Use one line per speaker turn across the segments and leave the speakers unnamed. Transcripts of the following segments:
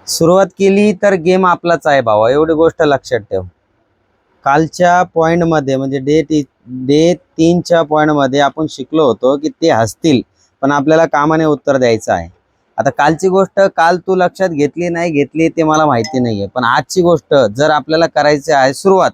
सुरुवात केली तर गेम आपलाच आहे भावा, एवढी गोष्ट लक्षात ठेव। कालच्या पॉइंट मध्ये म्हणजे डे 3च्या पॉइंट मध्ये आपण शिकलो होतो की ते हसतील पण आपल्याला कामाने उत्तर द्यायचं आहे। आता कालची गोष्ट काल तू लक्षात घेतली नाही घेतली ते मला माहिती नाहीये, पण आजची गोष्ट जर आपल्याला करायची आहे सुरुवात,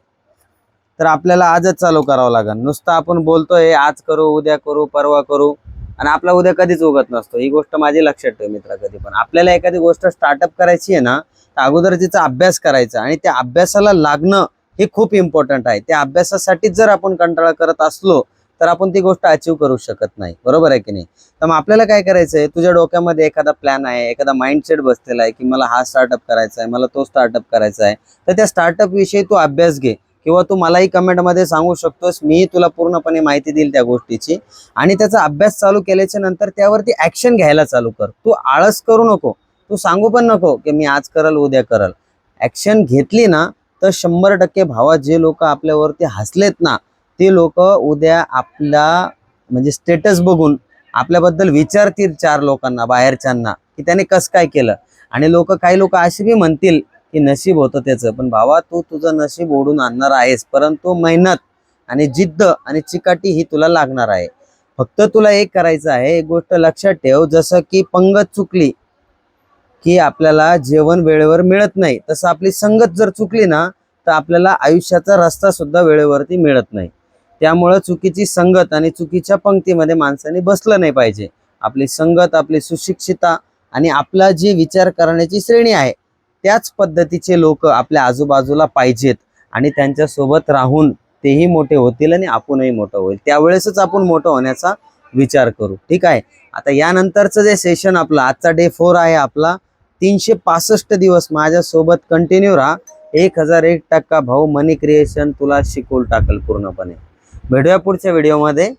तर आपल्याला आजच चालू करावं लागेल। नुसतं आपण बोलतोय आज करू उद्या करू परवा करू आणि आपला उद्या कधीच उगत नसतो। ही गोष्ट माझी लक्षात ठेव मित्रा। कधी पण आपल्याला एखादी गोष्ट स्टार्टअप करायची आहे ना, तर अगोदर तिचा अभ्यास करायचा आणि त्या अभ्यासाला लागणं हे खूप इम्पॉर्टंट आहे। त्या अभ्यासासाठी जर आपण कंटाळा करत असलो तर आपण ती गोष्ट अचीव करू शकत नाही, बरोबर आहे की नाही। तर मग आपल्याला काय करायचंय, तुझ्या डोक्यामध्ये एखादा प्लॅन आहे, एखादा माइंडसेट बसलेला आहे की मला हा स्टार्टअप करायचा आहे, मला तो स्टार्टअप करायचा आहे, तर त्या स्टार्टअप विषयी तू अभ्यास घे किंवा तू मलाही कमेंटमध्ये सांगू शकतोस, मी तुला पूर्णपणे माहिती देईल त्या गोष्टीची। आणि त्याचा अभ्यास चालू केल्याच्या नंतर त्यावरती ऍक्शन घ्यायला चालू कर। तू आळस करू नको, तू सांगू पण नको की मी आज करल उद्या करल। ऍक्शन घेतली ना तर 100% भावा, जे लोक आपल्यावरती हसलेत ना ते लोक उद्या आपला म्हणजे स्टेटस बघून आपल्याबद्दल विचारतील 4 लोकांना बाहेरच्यांना की त्याने कसं काय केलं। आणि काही लोक असे बी म्हणतील की नशीब होतं त्याचं, पण भावा तू तुझं नशीब ओढून आणणार आहेस, परंतु मेहनत आणि जिद्द आणि चिकाटी ही तुला लागणार आहे। फक्त तुला एक करायचं आहे, एक गोष्ट लक्षात ठेव, जसं की पंगत चुकली की आपल्याला जेवण वेळेवर मिळत नाही, तसं आपली संगत जर चुकली ना तर आपल्याला आयुष्याचा रस्ता सुद्धा वेळेवरती मिळत नाही। त्यामुळे चुकीची संगत आणि चुकीच्या पंक्तीमध्ये माणसाने बसलं नाही पाहिजे। आपली संगत, आपली सुशिक्षिता आणि आपला जी विचार करण्याची श्रेणी आहे त्याच पद्धतीचे लोक आपल्या आजूबाजूला पाहिजेत आणि त्यांच्या सोबत राहून तेही मोठे होतील आणि आपणही मोठं होईल, त्यावेळेसच आपण मोठं होण्याचा विचार करू। ठीक आहे। आता यानंतरचं जे सेशन आपला आजचा डे 4 आहे आपला, 365 दिवस माझ्यासोबत कंटिन्यू राहा। 1001% भाऊ मनी क्रिएशन तुला शिकवून टाकल पूर्णपणे। भेटूया पुढच्या व्हिडिओमध्ये।